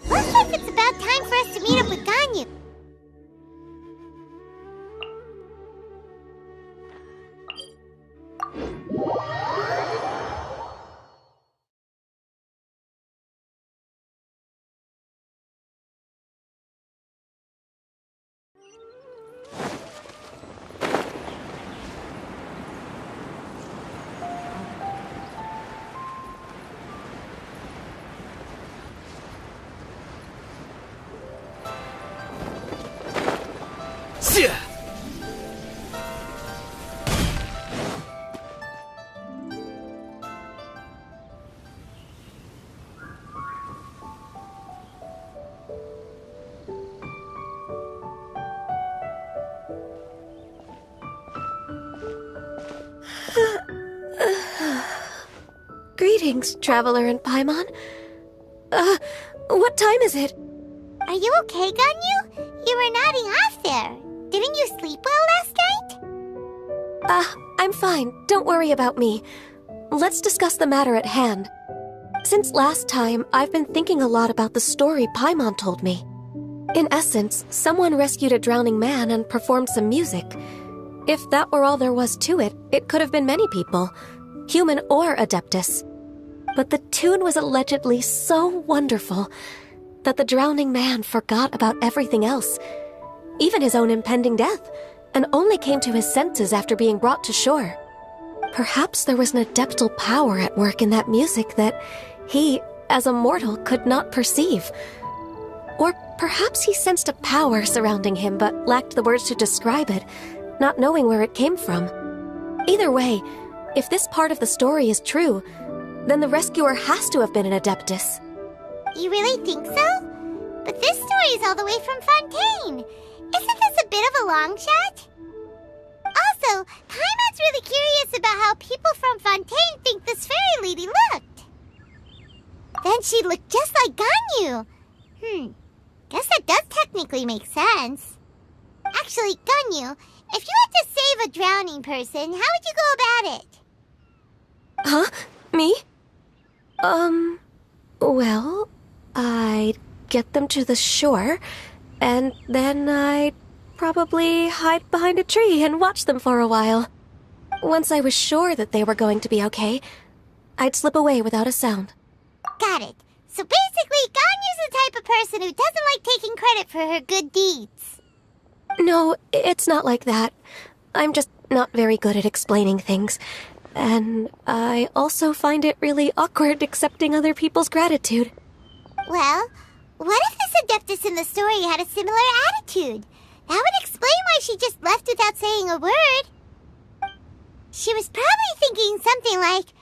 Looks like it's about time for us to meet up with Ganyu. Greetings, Traveler and Paimon. What time is it? Are you okay, Ganyu? You were nodding off there. Didn't you sleep well last night? I'm fine. Don't worry about me. Let's discuss the matter at hand. Since last time, I've been thinking a lot about the story Paimon told me. In essence, someone rescued a drowning man and performed some music. If that were all there was to it, it could have been many people, human or Adeptus. But the tune was allegedly so wonderful that the drowning man forgot about everything else, even his own impending death, and only came to his senses after being brought to shore. Perhaps there was an adeptal power at work in that music that he, as a mortal, could not perceive. Or perhaps he sensed a power surrounding him but lacked the words to describe it, not knowing where it came from. Either way, if this part of the story is true, then the rescuer has to have been an Adeptus. You really think so? But this story is all the way from Fontaine. Isn't this a bit of a long shot? Also, Paimon's really curious about how people from Fontaine think this fairy lady looked. Then she looked just like Ganyu. Guess that does technically make sense. Actually, Ganyu, if you had to save a drowning person, how would you go about it? Huh? Me? Well, I'd get them to the shore, and then I'd probably hide behind a tree and watch them for a while. Once I was sure that they were going to be okay, I'd slip away without a sound. Got it. So basically, Ganyu's the type of person who doesn't like taking credit for her good deeds. No, it's not like that. I'm just not very good at explaining things. And I also find it really awkward accepting other people's gratitude. Well, what if this Adeptus in the story had a similar attitude? That would explain why she just left without saying a word. She was probably thinking something like,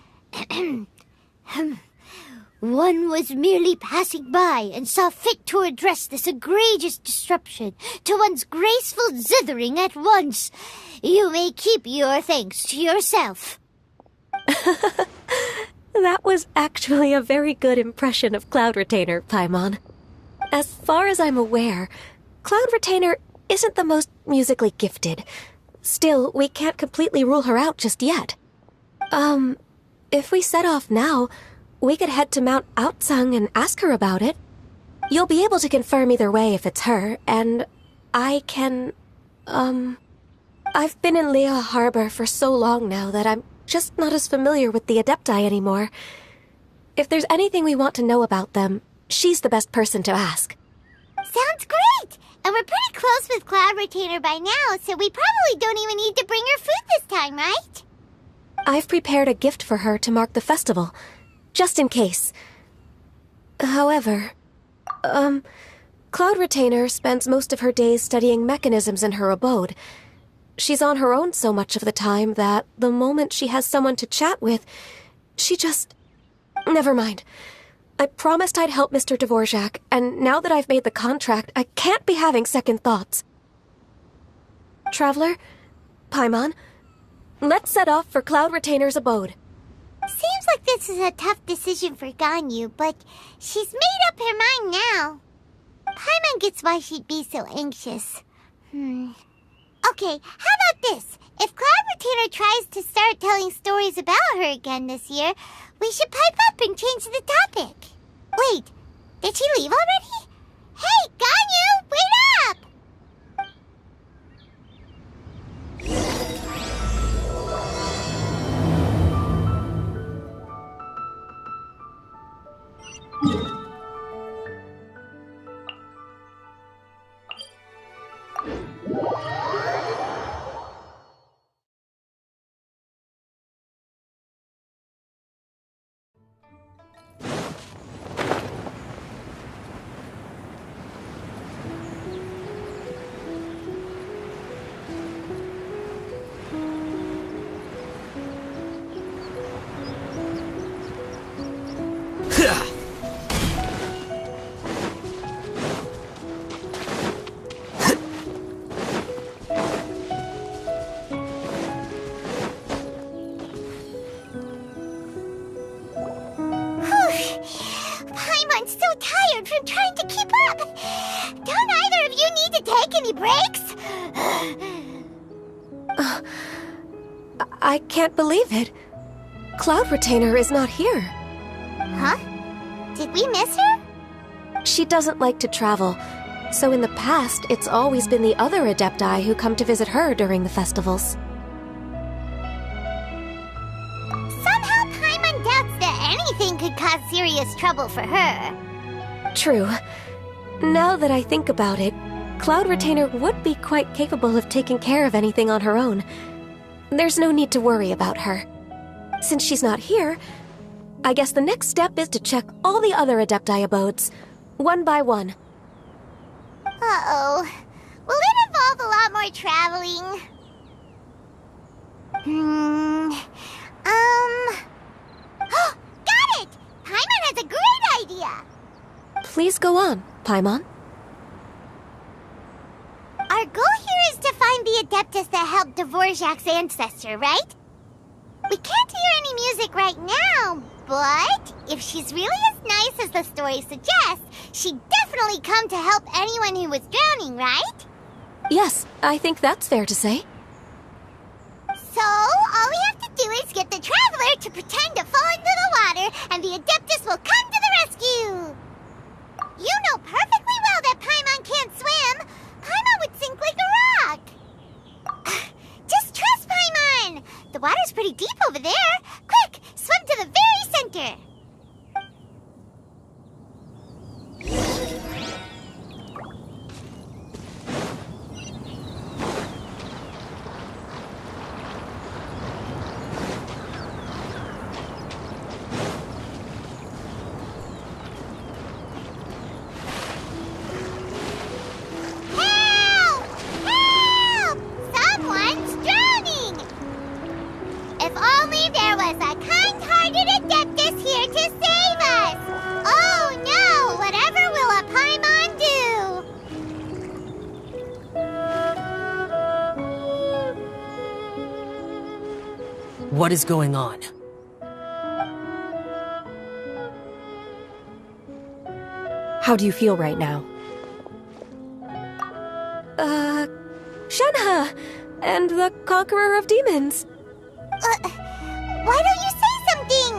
One was merely passing by and saw fit to address this egregious disruption to one's graceful zithering at once. You may keep your thanks to yourself. That was actually a very good impression of Cloud Retainer, Paimon. As far as I'm aware, Cloud Retainer isn't the most musically gifted. Still, we can't completely rule her out just yet. If we set off now, we could head to Mount Outsung and ask her about it. You'll be able to confirm either way if it's her, and I can, I've been in Lea Harbor for so long now that I'm just not as familiar with the Adepti anymore. If there's anything we want to know about them, she's the best person to ask. Sounds great! And we're pretty close with Cloud Retainer by now, so we probably don't even need to bring her food this time, right? I've prepared a gift for her to mark the festival, just in case. However, Cloud Retainer spends most of her days studying mechanisms in her abode. She's on her own so much of the time that the moment she has someone to chat with, she just... Never mind. I promised I'd help Mr. Dvorak, and now that I've made the contract, I can't be having second thoughts. Traveler, Paimon, let's set off for Cloud Retainer's abode. Seems like this is a tough decision for Ganyu, but she's made up her mind now. Paimon gets why she'd be so anxious. Okay, how about this? If Cloud Retainer tries to start telling stories about her again this year, we should pipe up and change the topic. Wait, did she leave already? Hey, Ganyu, wait up! Paimon's so tired from trying to keep up. Don't either of you need to take any breaks? I can't believe it. Cloud Retainer is not here. Huh? Did we miss her? She doesn't like to travel, so in the past, it's always been the other Adepti who come to visit her during the festivals. Somehow Paimon doubts that anything could cause serious trouble for her. True. Now that I think about it, Cloud Retainer would be quite capable of taking care of anything on her own. There's no need to worry about her. Since she's not here, I guess the next step is to check all the other Adepti abodes, one by one. Uh-oh. Will it involve a lot more traveling? Got it! Paimon has a great idea! Please go on, Paimon. Our goal here is to find the Adeptus that helped Dvorak's ancestor, right? We can't hear any music right now, but if she's really as nice as the story suggests, she'd definitely come to help anyone who was drowning, right? Yes, I think that's fair to say. So, all we have to do is get the Traveler to pretend to fall into the water, and the Adeptus will come to the rescue! You know perfectly well that Paimon can't swim! Paimon would sink like a rock! Just trust Paimon! The water's pretty deep over there! Quick, swim to the very center! Help! Help! Someone's drowning! If only there was a kind-hearted Adeptus here to save us! Oh no! Whatever will a Paimon do? What is going on? How do you feel right now? Shenhe! And the Conqueror of Demons! Why don't you say something?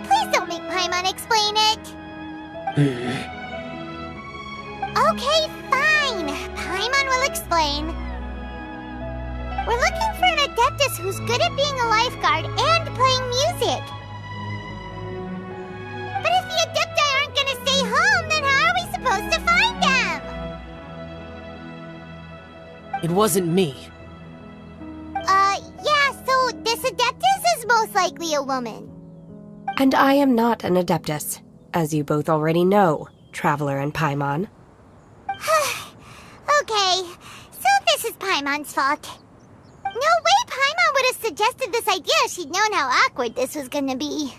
Please don't make Paimon explain it. Okay, fine. Paimon will explain. We're looking for an Adeptus who's good at being a lifeguard and playing music. But if the Adepti aren't gonna stay home, then how are we supposed to find them? It wasn't me. Yeah, so this Adeptus is most likely a woman. And I am not an Adeptus, as you both already know, Traveler and Paimon. Okay, so this is Paimon. Paimon's fault. No way Paimon would have suggested this idea if she'd known how awkward this was gonna be.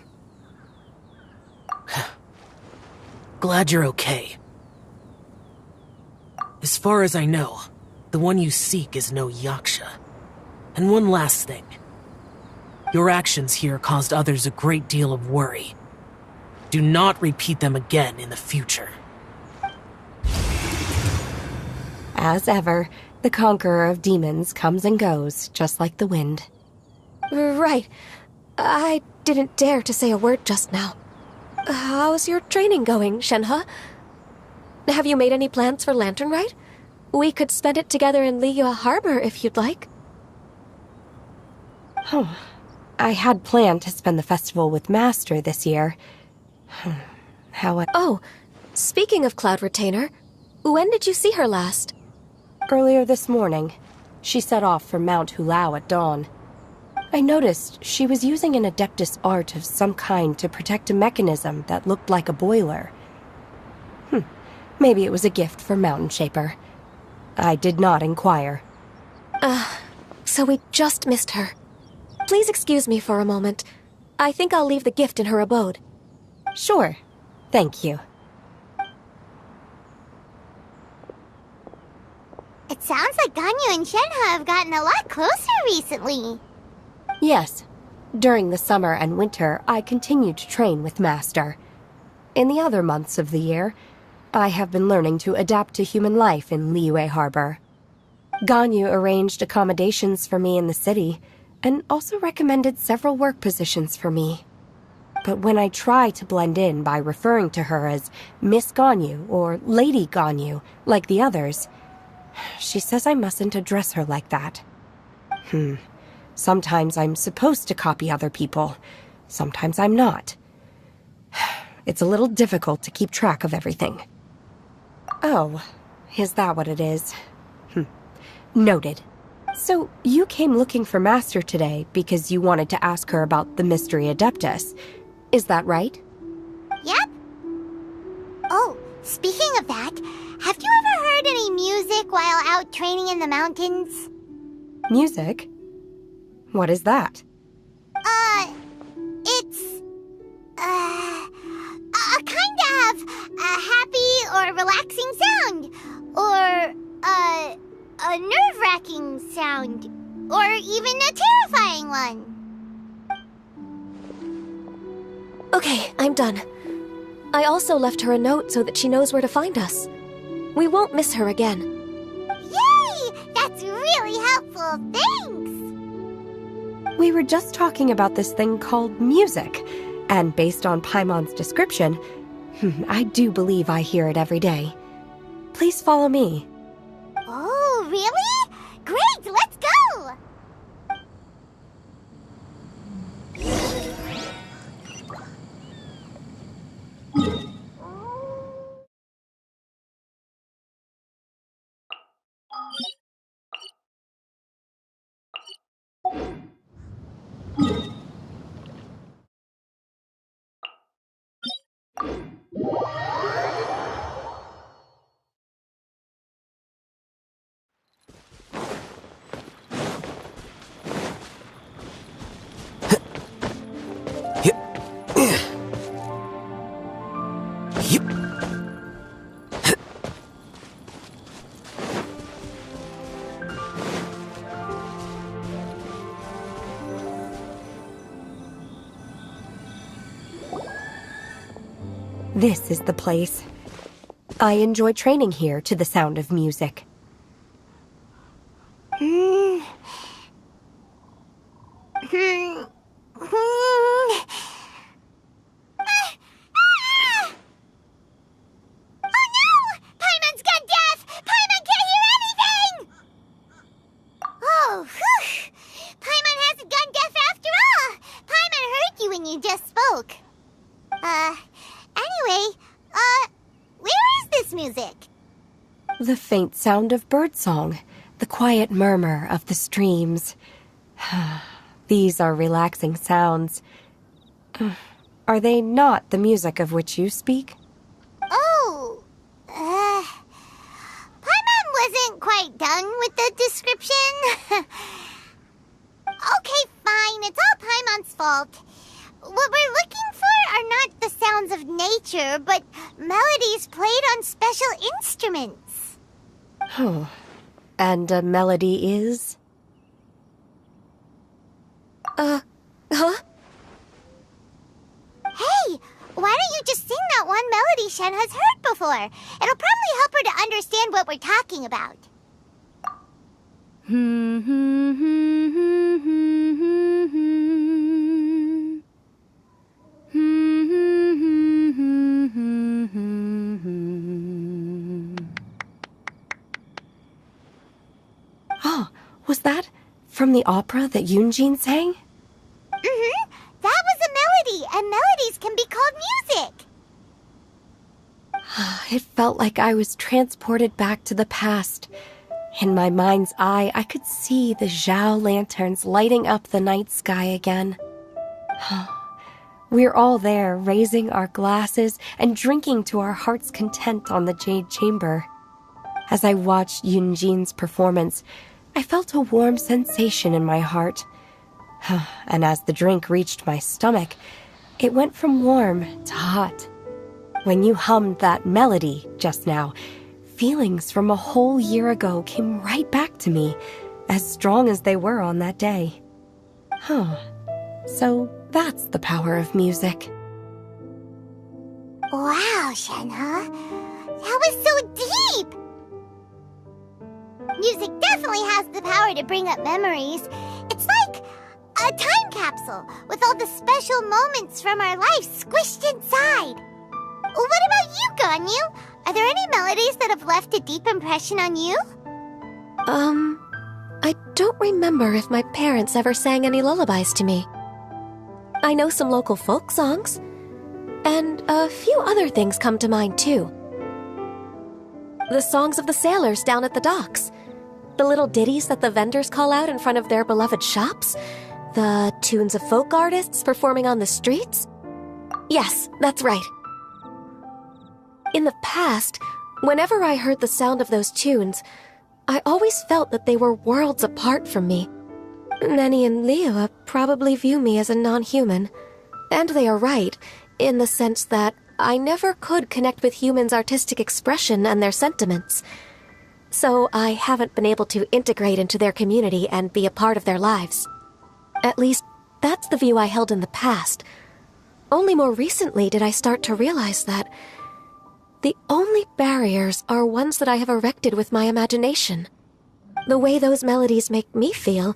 Glad you're okay. As far as I know, the one you seek is no Yaksha. And one last thing. Your actions here caused others a great deal of worry. Do not repeat them again in the future. As ever, the conqueror of demons comes and goes, just like the wind. Right. I didn't dare to say a word just now. How's your training going, Shenhe? Have you made any plans for Lantern Rite? We could spend it together in Liyue Harbor if you'd like. Oh, I had planned to spend the festival with Master this year. Oh, speaking of Cloud Retainer, when did you see her last? Earlier this morning, she set off for Mount Hulao at dawn. I noticed she was using an Adeptus art of some kind to protect a mechanism that looked like a boiler. Maybe it was a gift for Mountain Shaper. I did not inquire. So we just missed her. Please excuse me for a moment. I think I'll leave the gift in her abode. Sure. Thank you. It sounds like Ganyu and Shenhe have gotten a lot closer recently. Yes. During the summer and winter, I continued to train with Master. In the other months of the year, I have been learning to adapt to human life in Liyue Harbor. Ganyu arranged accommodations for me in the city, and also recommended several work positions for me. But when I try to blend in by referring to her as Miss Ganyu or Lady Ganyu, like the others, she says I mustn't address her like that. Sometimes I'm supposed to copy other people. Sometimes I'm not. It's a little difficult to keep track of everything. Oh, is that what it is? Noted. So, you came looking for Master today because you wanted to ask her about the Mystery Adeptus. Is that right? Yep. Oh, speaking of that, have you ever heard any music while out training in the mountains? Music? What is that? It's... a kind of a happy or relaxing sound. Or, a nerve-wracking sound. Or even a terrifying one. Okay, I'm done. I also left her a note so that she knows where to find us. We won't miss her again. Yay! That's really helpful. Thanks! We were just talking about this thing called music, and based on Paimon's description, I do believe I hear it every day. Please follow me. Oh, really? Great, let's go! This is the place. I enjoy training here to the sound of music. The faint sound of birdsong, the quiet murmur of the streams. These are relaxing sounds. Are they not the music of which you speak? Oh, Paimon wasn't quite done with the description. of nature, but melodies played on special instruments. Oh. And a melody is? Huh? Hey, why don't you just sing that one melody Shen has heard before? It'll probably help her to understand what we're talking about. Oh, was that from the opera that Yoonjin sang? Mm-hmm. That was a melody, and melodies can be called music. It felt like I was transported back to the past. In my mind's eye, I could see the Zhao lanterns lighting up the night sky again. We're all there, raising our glasses and drinking to our heart's content on the Jade Chamber. As I watched Yoonjin's performance, I felt a warm sensation in my heart. And as the drink reached my stomach, it went from warm to hot. When you hummed that melody just now, feelings from a whole year ago came right back to me, as strong as they were on that day. So that's the power of music. Wow, Shenhe. That was so deep! Music definitely has the power to bring up memories. It's like a time capsule with all the special moments from our lives squished inside. What about you, Ganyu? Are there any melodies that have left a deep impression on you? I don't remember if my parents ever sang any lullabies to me. I know some local folk songs, and a few other things come to mind too. The songs of the sailors down at the docks, the little ditties that the vendors call out in front of their beloved shops, the tunes of folk artists performing on the streets. Yes, that's right. In the past, whenever I heard the sound of those tunes, I always felt that they were worlds apart from me. Nenny and Liyue probably view me as a non-human, and they are right, in the sense that I never could connect with humans' artistic expression and their sentiments. So I haven't been able to integrate into their community and be a part of their lives. At least, that's the view I held in the past. Only more recently did I start to realize that the only barriers are ones that I have erected with my imagination. The way those melodies make me feel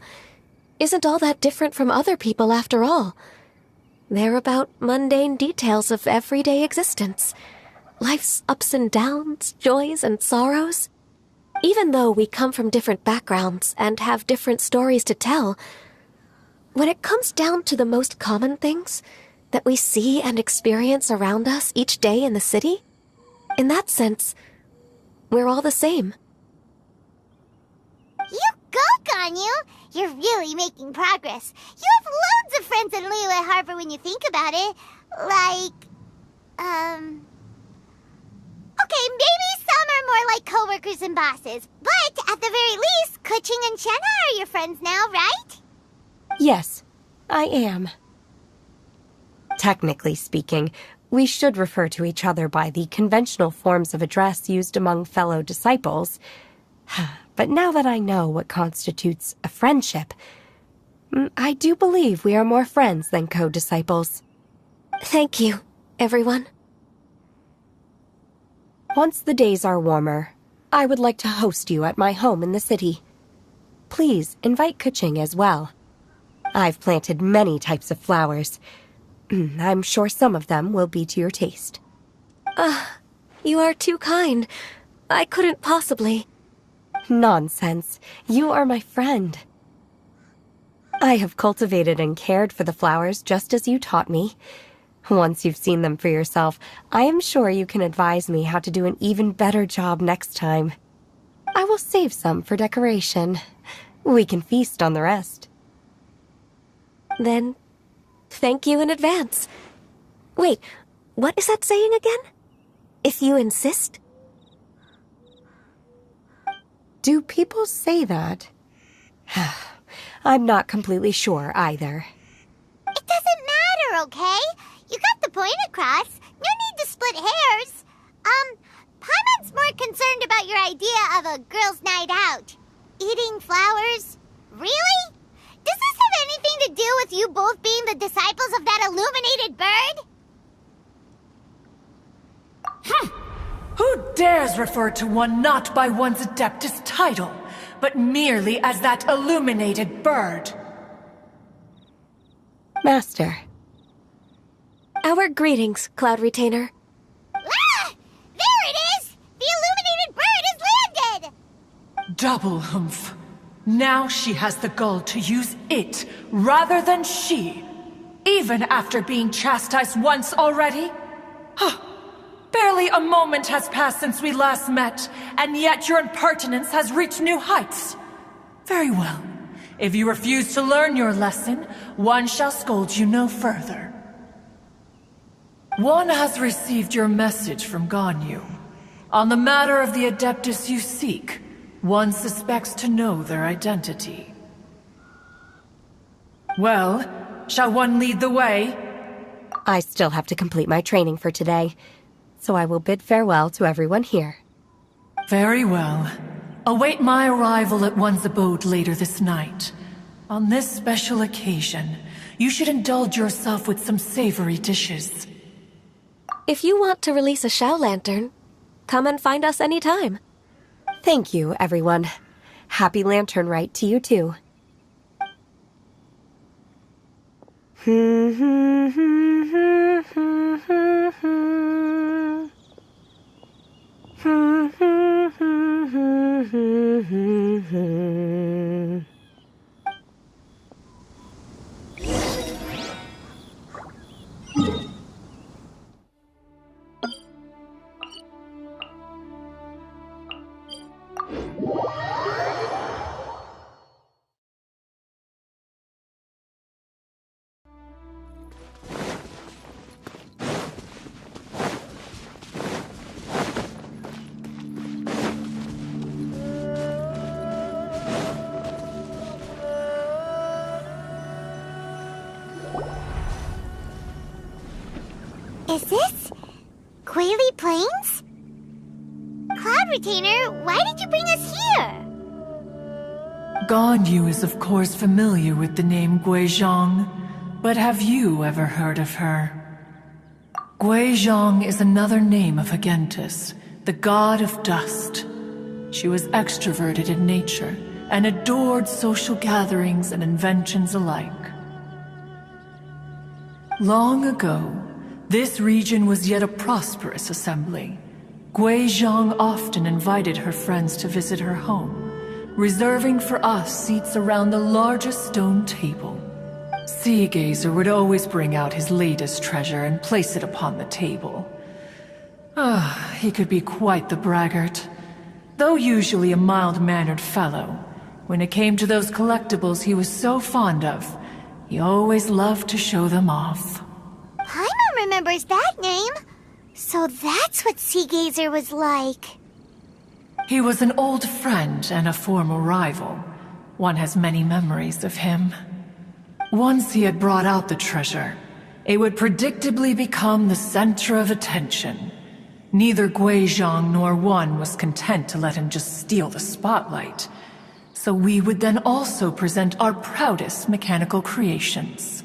isn't all that different from other people after all. They're about mundane details of everyday existence. Life's ups and downs, joys and sorrows. Even though we come from different backgrounds and have different stories to tell, when it comes down to the most common things that we see and experience around us each day in the city, in that sense, we're all the same. You go, Ganyu! You're really making progress. You have loads of friends in Liyue Harbor when you think about it. Okay, maybe some are more like coworkers and bosses, but at the very least, Kuching and Shenhe are your friends now, right? Yes, I am. Technically speaking, we should refer to each other by the conventional forms of address used among fellow disciples. But now that I know what constitutes a friendship, I do believe we are more friends than co-disciples. Thank you, everyone. Once the days are warmer, I would like to host you at my home in the city. Please invite Kuching as well. I've planted many types of flowers. I'm sure some of them will be to your taste. You are too kind. I couldn't possibly. Nonsense. You are my friend. I have cultivated and cared for the flowers just as you taught me. Once you've seen them for yourself, I am sure you can advise me how to do an even better job next time. I will save some for decoration. We can feast on the rest. Then, thank you in advance. Wait, what is that saying again? If you insist? Do people say that? I'm not completely sure either. It doesn't matter, okay? You got the point across. No split hairs. Paimon's more concerned about your idea of a girls' night out. Eating flowers? Really? Does this have anything to do with you both being the disciples of that illuminated bird? Who dares refer to one not by one's Adeptus title, but merely as that illuminated bird? Master. Our greetings, Cloud Retainer. Ah! There it is! The illuminated bird has landed! Double humph. Now she has the gall to use it rather than she, even after being chastised once already? Huh. Barely a moment has passed since we last met, and yet your impertinence has reached new heights. Very well. If you refuse to learn your lesson, one shall scold you no further. One has received your message from Ganyu. On the matter of the Adeptus you seek, one suspects to know their identity. Well, shall one lead the way? I still have to complete my training for today, so I will bid farewell to everyone here. Very well. Await my arrival at one's abode later this night. On this special occasion, you should indulge yourself with some savory dishes. If you want to release a Shao Lantern, come and find us anytime. Thank you, everyone. Happy Lantern Rite to you too. Is this Quaily Plains? Cloud Retainer, why did you bring us here? Ganyu is of course familiar with the name Guizhong, but have you ever heard of her? Guizhong is another name of Agentis, the god of dust. She was extroverted in nature and adored social gatherings and inventions alike. Long ago, this region was yet a prosperous assembly. Guizhong often invited her friends to visit her home, reserving for us seats around the largest stone table. Sea Gazer would always bring out his latest treasure and place it upon the table. He could be quite the braggart. Though usually a mild-mannered fellow, when it came to those collectibles he was so fond of, he always loved to show them off. Paimon remembers that name. So that's what Sea Gazer was like. He was an old friend and a former rival. One has many memories of him. Once he had brought out the treasure, it would predictably become the center of attention. Neither Guizhong nor one was content to let him just steal the spotlight. So we would then also present our proudest mechanical creations.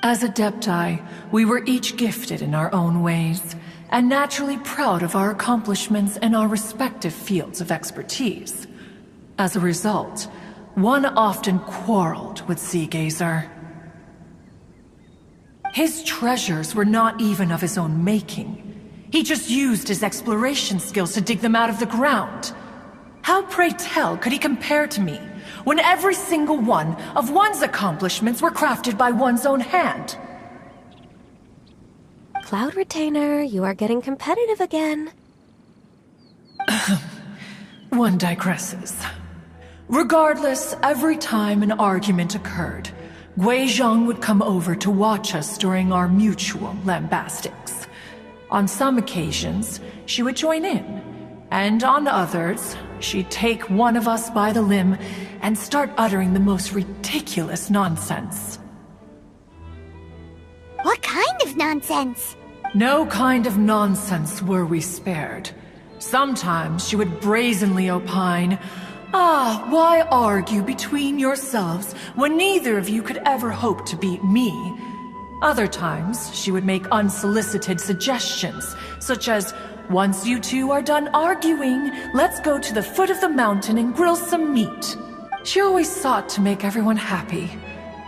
As Adepti, we were each gifted in our own ways, and naturally proud of our accomplishments in our respective fields of expertise. As a result, one often quarreled with Sea Gazer. His treasures were not even of his own making. He just used his exploration skills to dig them out of the ground. How, pray tell, could he compare to me, when every single one of one's accomplishments were crafted by one's own hand? Cloud Retainer, you are getting competitive again. One digresses. Regardless, every time an argument occurred, Guizhong would come over to watch us during our mutual lambastics. On some occasions, she would join in, and on others, she'd take one of us by the limb and start uttering the most ridiculous nonsense. What kind of nonsense? No kind of nonsense were we spared. Sometimes she would brazenly opine, why argue between yourselves when neither of you could ever hope to beat me? Other times, she would make unsolicited suggestions, such as, once you two are done arguing, let's go to the foot of the mountain and grill some meat. She always sought to make everyone happy,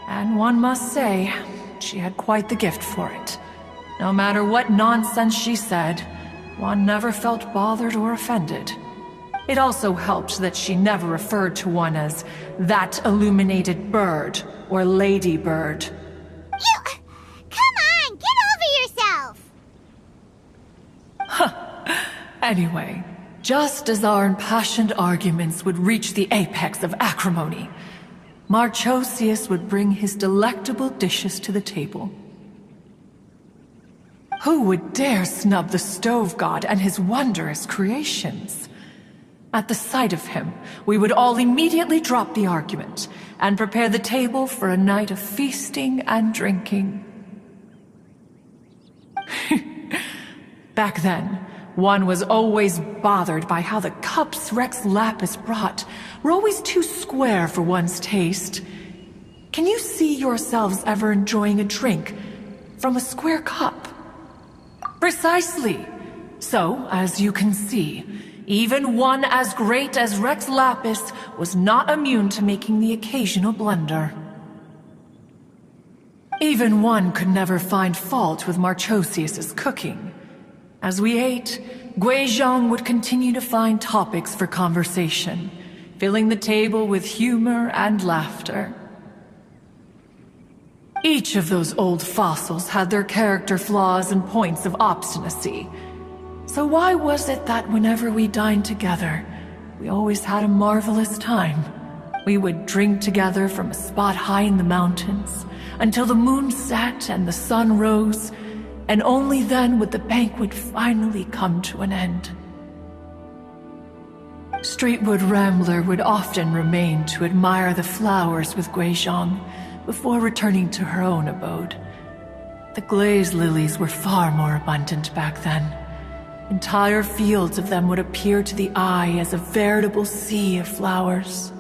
and one must say, she had quite the gift for it. No matter what nonsense she said, one never felt bothered or offended. It also helped that she never referred to one as that illuminated bird or ladybird. Come on, get over yourself! Anyway, just as our impassioned arguments would reach the apex of acrimony, Marchosius would bring his delectable dishes to the table. Who would dare snub the stove god and his wondrous creations? At the sight of him, we would all immediately drop the argument and prepare the table for a night of feasting and drinking. Back then, one was always bothered by how the cups Rex Lapis brought were always too square for one's taste. Can you see yourselves ever enjoying a drink from a square cup? Precisely. So, as you can see, even one as great as Rex Lapis was not immune to making the occasional blunder. Even one could never find fault with Marchosius's cooking. As we ate, Guizhong would continue to find topics for conversation, filling the table with humor and laughter. Each of those old fossils had their character flaws and points of obstinacy. So why was it that whenever we dined together, we always had a marvelous time? We would drink together from a spot high in the mountains, until the moon set and the sun rose, and only then would the banquet finally come to an end. Streetwood Rambler would often remain to admire the flowers with Guizhong before returning to her own abode. The glaze lilies were far more abundant back then. Entire fields of them would appear to the eye as a veritable sea of flowers.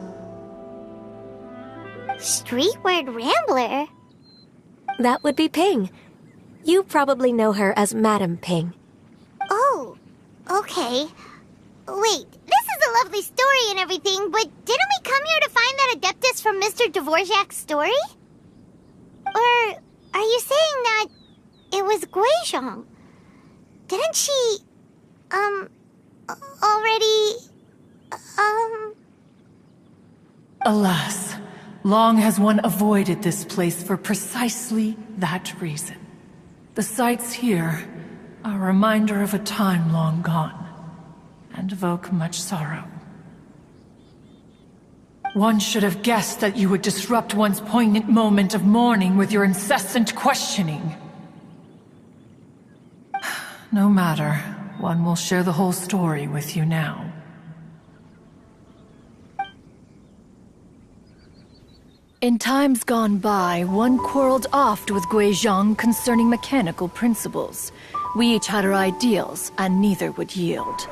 Streetward Rambler? That would be Ping. You probably know her as Madam Ping. Oh, okay. Wait, this is a lovely story and everything, but didn't we come here to find that Adeptus from Mr. Dvorak's story? Or are you saying that it was Guizhong? Didn't she, already, Alas, long has one avoided this place for precisely that reason. The sights here are a reminder of a time long gone, and evoke much sorrow. One should have guessed that you would disrupt one's poignant moment of mourning with your incessant questioning. No matter, one will share the whole story with you now. In times gone by, one quarreled oft with Guizhong concerning mechanical principles. We each had our ideals, and neither would yield.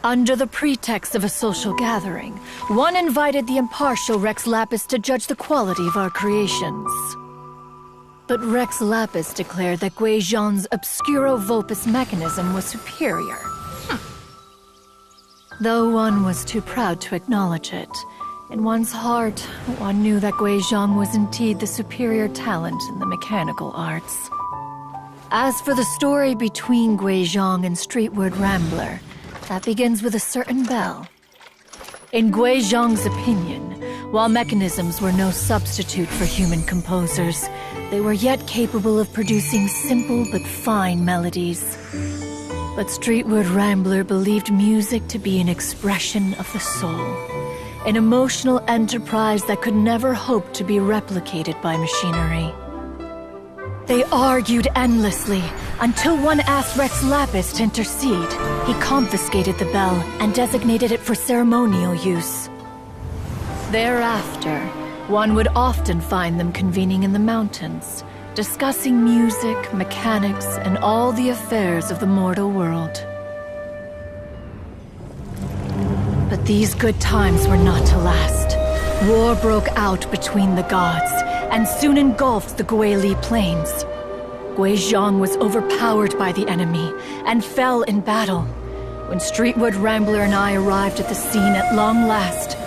Under the pretext of a social gathering, one invited the impartial Rex Lapis to judge the quality of our creations. But Rex Lapis declared that Guizhong's Obscuro Vulpus mechanism was superior. Though one was too proud to acknowledge it, in one's heart, one knew that Guizhong was indeed the superior talent in the mechanical arts. As for the story between Guizhong and Streetward Rambler, that begins with a certain bell. In Guizhong's opinion, while mechanisms were no substitute for human composers, they were yet capable of producing simple but fine melodies. But Streetward Rambler believed music to be an expression of the soul, an emotional enterprise that could never hope to be replicated by machinery. They argued endlessly, until one asked Rex Lapis to intercede. He confiscated the bell and designated it for ceremonial use. Thereafter, one would often find them convening in the mountains, discussing music, mechanics, and all the affairs of the mortal world. But these good times were not to last. War broke out between the gods, and soon engulfed the Guili Plains. Gui Zhang was overpowered by the enemy, and fell in battle. When Streetwood Rambler and I arrived at the scene at long last,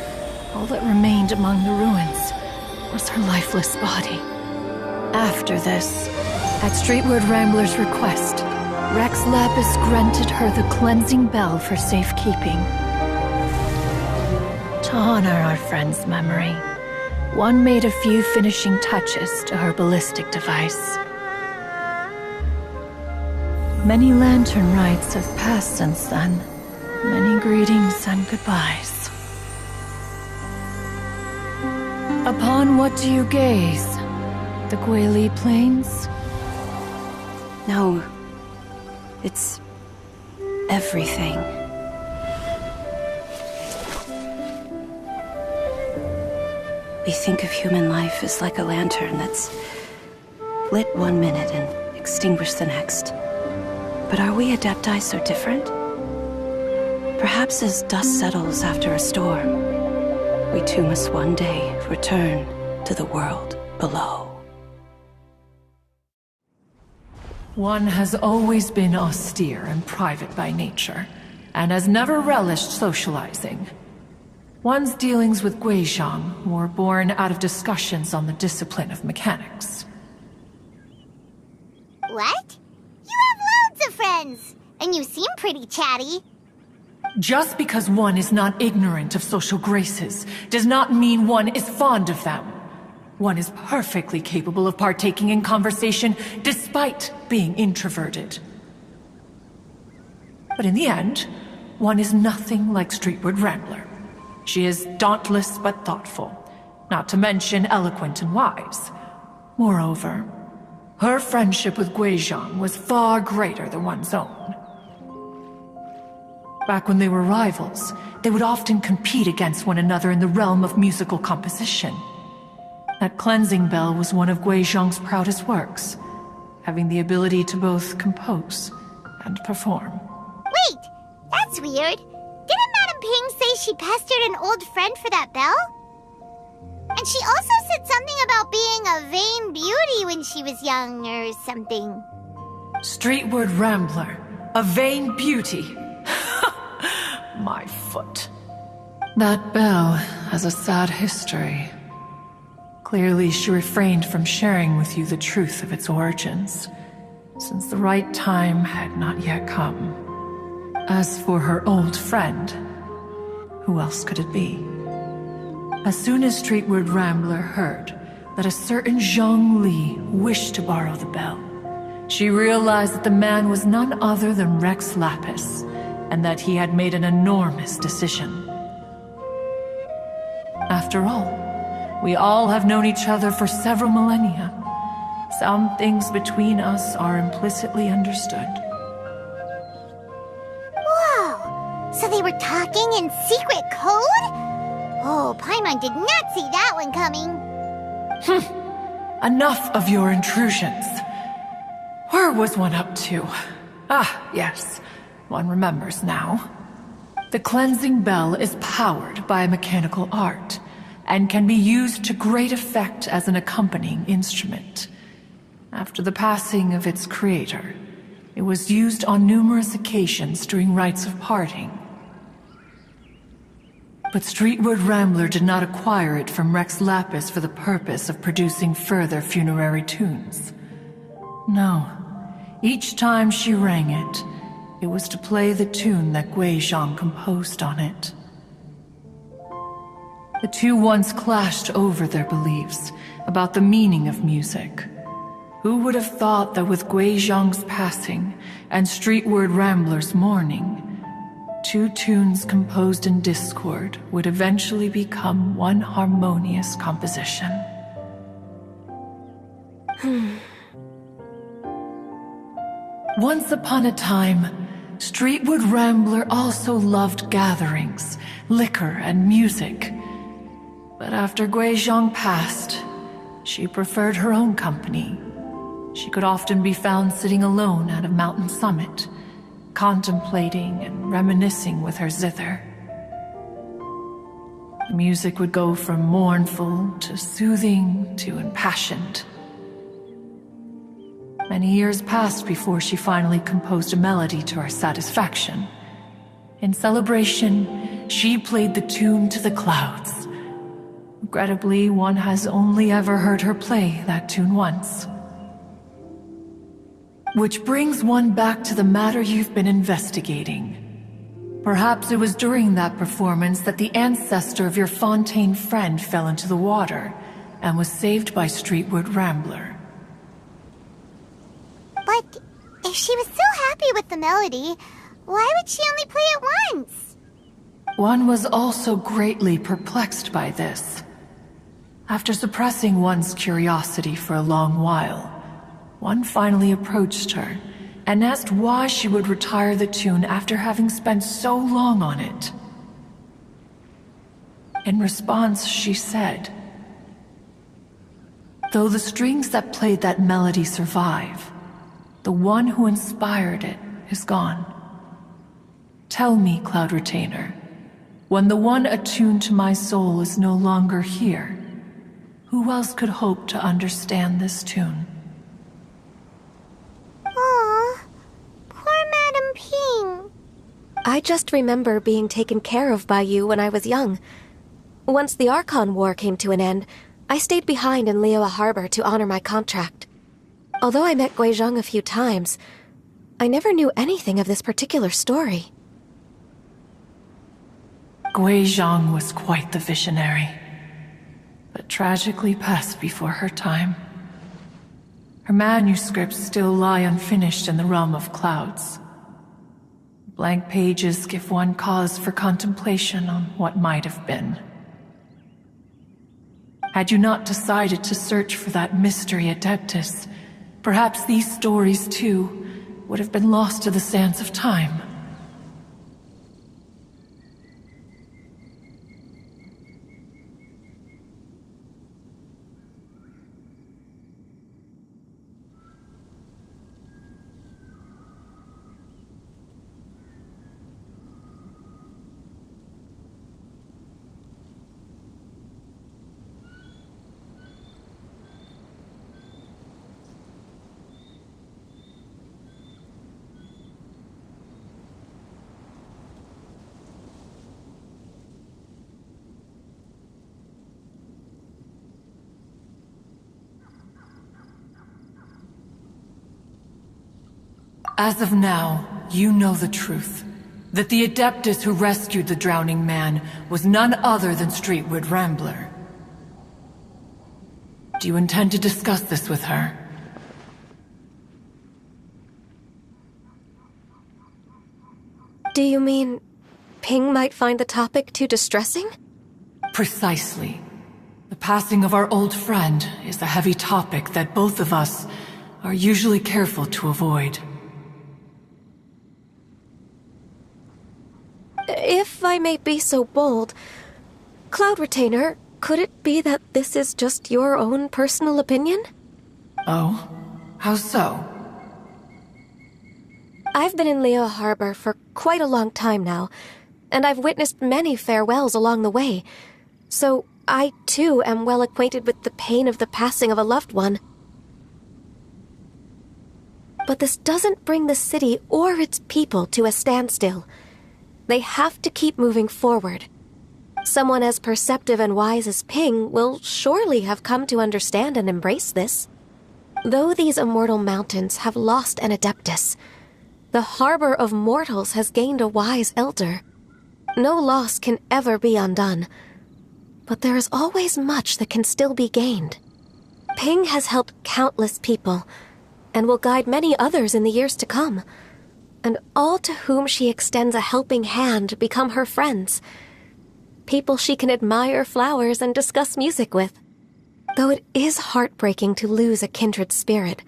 all that remained among the ruins was her lifeless body. After this, at Streetwood Rambler's request, Rex Lapis granted her the cleansing bell for safekeeping. To honor our friend's memory, one made a few finishing touches to her ballistic device. Many lantern rites have passed since then. Many greetings and goodbyes. Upon what do you gaze? The Guili Plains? No. It's everything. We think of human life as like a lantern that's lit one minute and extinguished the next. But are we Adepti so different? Perhaps as dust settles after a storm, we too must one day return to the world below. One has always been austere and private by nature, and has never relished socializing. One's dealings with Gui Zhang were born out of discussions on the discipline of mechanics. What? You have loads of friends, and you seem pretty chatty. Just because one is not ignorant of social graces does not mean one is fond of them. One is perfectly capable of partaking in conversation despite being introverted. But in the end, one is nothing like Streetwood Rambler. She is dauntless but thoughtful, not to mention eloquent and wise. Moreover, her friendship with Gui Zhang was far greater than one's own. Back when they were rivals, they would often compete against one another in the realm of musical composition. That cleansing bell was one of Gui Zhang's proudest works, having the ability to both compose and perform. Wait, that's weird. Didn't Madame Ping say she pestered an old friend for that bell? And she also said something about being a vain beauty when she was young or something. Streetward Rambler, a vain beauty. My foot. That bell has a sad history. Clearly, she refrained from sharing with you the truth of its origins, since the right time had not yet come. As for her old friend, who else could it be? As soon as Streetward Rambler heard that a certain Zhang Li wished to borrow the bell, she realized that the man was none other than Rex Lapis, and that he had made an enormous decision. After all, we all have known each other for several millennia. Some things between us are implicitly understood. Whoa! So they were talking in secret code? Oh, Paimon did not see that one coming. Enough of your intrusions. Where was one up to? Ah, yes. One remembers now. The cleansing bell is powered by a mechanical art, and can be used to great effect as an accompanying instrument. After the passing of its creator, it was used on numerous occasions during rites of parting. But Streetward Rambler did not acquire it from Rex Lapis for the purpose of producing further funerary tunes. No, each time she rang it, it was to play the tune that Gui Zhang composed on it. The two once clashed over their beliefs about the meaning of music. Who would have thought that with Gui Zhang's passing and Streetward Rambler's mourning, two tunes composed in discord would eventually become one harmonious composition? Once upon a time, Streetwood Rambler also loved gatherings, liquor, and music. But after Gui Zhang passed, she preferred her own company, She could often be found sitting alone at a mountain summit, contemplating and reminiscing with her zither. The music would go from mournful to soothing to impassioned. Many years passed before she finally composed a melody to her satisfaction. In celebration, she played the tune to the clouds. Regrettably, one has only ever heard her play that tune once. Which brings one back to the matter you've been investigating. Perhaps it was during that performance that the ancestor of your Fontaine friend fell into the water and was saved by Streetwood Rambler. But if she was so happy with the melody, why would she only play it once? One was also greatly perplexed by this. After suppressing one's curiosity for a long while, one finally approached her and asked why she would retire the tune after having spent so long on it. In response, she said, "Though the strings that played that melody survive, the one who inspired it is gone. Tell me, Cloud Retainer, when the one attuned to my soul is no longer here, who else could hope to understand this tune?" Aw, poor Madam Ping. I just remember being taken care of by you when I was young. Once the Archon War came to an end, I stayed behind in Liyue Harbor to honor my contract. Although I met Guizhong a few times, I never knew anything of this particular story. Guizhong was quite the visionary, but tragically passed before her time. Her manuscripts still lie unfinished in the realm of clouds. Blank pages give one cause for contemplation on what might have been. Had you not decided to search for that mystery Adeptus, perhaps these stories, too, would have been lost to the sands of time. As of now, you know the truth. That the Adeptus who rescued the drowning man was none other than Streetwood Rambler. Do you intend to discuss this with her? Do you mean Ping might find the topic too distressing? Precisely. The passing of our old friend is a heavy topic that both of us are usually careful to avoid. If I may be so bold, Cloud Retainer, could it be that this is just your own personal opinion? Oh? How so? I've been in Liyue Harbor for quite a long time now, and I've witnessed many farewells along the way, so I too am well acquainted with the pain of the passing of a loved one. But this doesn't bring the city or its people to a standstill. They have to keep moving forward. Someone as perceptive and wise as Ping will surely have come to understand and embrace this. Though these immortal mountains have lost an Adeptus, the harbor of mortals has gained a wise elder. No loss can ever be undone, but there is always much that can still be gained. Ping has helped countless people, and will guide many others in the years to come. And all to whom she extends a helping hand become her friends. People she can admire flowers and discuss music with. Though it is heartbreaking to lose a kindred spirit,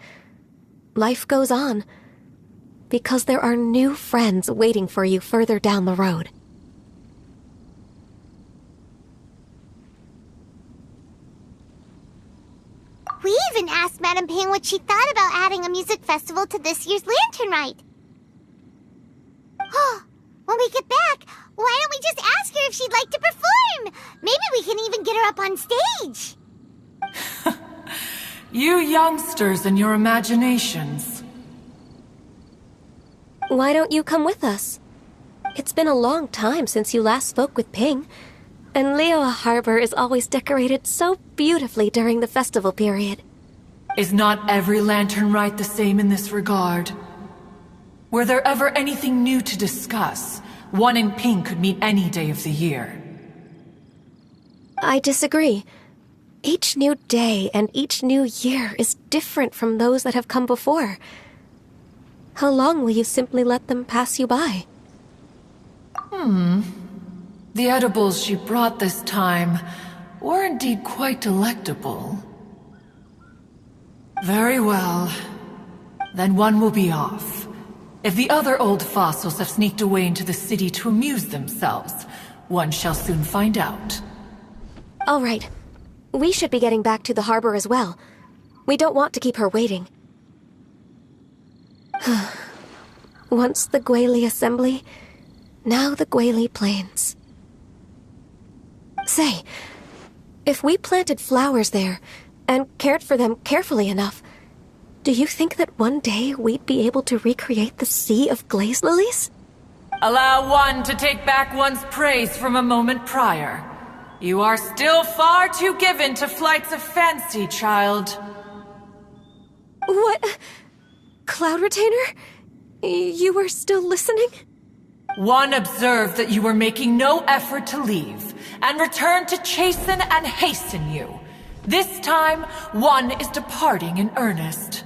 life goes on, because there are new friends waiting for you further down the road. We even asked Madame Ping what she thought about adding a music festival to this year's Lantern Rite. When we get back, why don't we just ask her if she'd like to perform? Maybe we can even get her up on stage. You youngsters and your imaginations. Why don't you come with us? It's been a long time since you last spoke with Ping, and Liyue Harbor is always decorated so beautifully during the festival period. Is not every Lantern Rite the same in this regard? Were there ever anything new to discuss? One in Ping could meet any day of the year. I disagree. Each new day and each new year is different from those that have come before. How long will you simply let them pass you by? The edibles she brought this time were indeed quite delectable. Very well. Then one will be off. If the other old fossils have sneaked away into the city to amuse themselves, one shall soon find out. All right. We should be getting back to the harbor as well. We don't want to keep her waiting. Once the Guili Assembly, now the Guili Plains. Say, if we planted flowers there and cared for them carefully enough, do you think that one day we'd be able to recreate the sea of glaze lilies? Allow one to take back one's praise from a moment prior. You are still far too given to flights of fancy, child. What? Cloud Retainer? You were still listening? One observed that you were making no effort to leave, and returned to chasten and hasten you. This time, one is departing in earnest.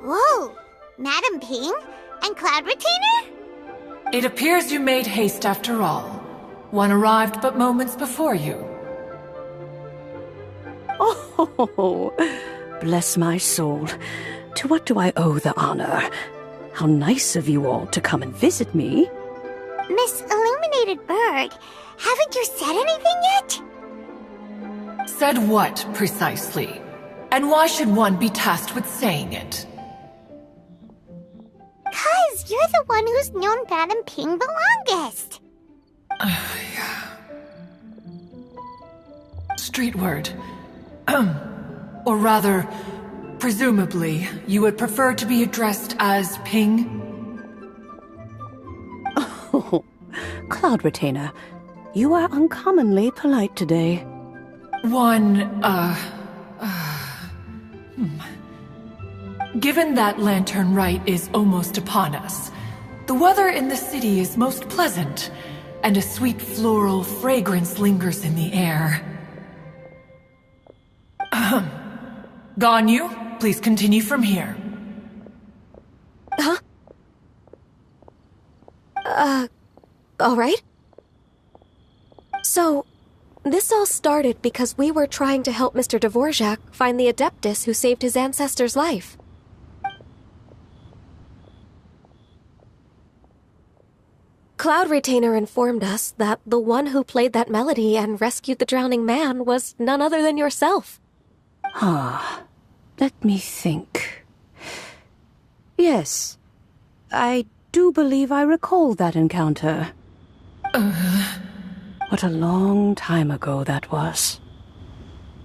Whoa! Madame Ping? And Cloud Retainer? It appears you made haste after all. One arrived but moments before you. Oh, bless my soul. To what do I owe the honor? How nice of you all to come and visit me. Miss Illuminated Bird, haven't you said anything yet? Said what, precisely? And why should one be tasked with saying it? 'Cause you're the one who's known Madame Ping the longest. Street word. Or rather, presumably, you would prefer to be addressed as Ping? Oh, Cloud Retainer, you are uncommonly polite today. Given that Lantern Rite is almost upon us, the weather in the city is most pleasant, and a sweet floral fragrance lingers in the air. Ganyu, please continue from here. Huh? All right. So, this all started because we were trying to help Mr. Dvorak find the Adeptus who saved his ancestor's life. Cloud Retainer informed us that the one who played that melody and rescued the drowning man was none other than yourself. Let me think. Yes, I do believe I recall that encounter. What a long time ago that was.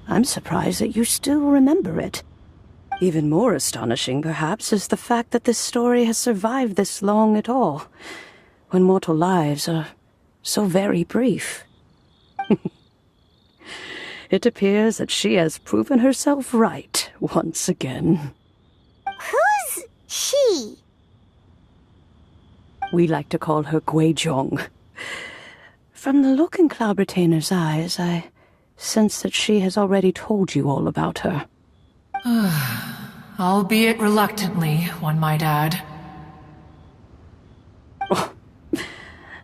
I'm surprised that you still remember it. Even more astonishing, perhaps, is the fact that this story has survived this long at all. when mortal lives are so very brief. It appears that she has proven herself right once again. Who's she? We like to call her Guizhong. From the look in Cloud Retainer's eyes, I sense that she has already told you all about her. Albeit reluctantly, one might add.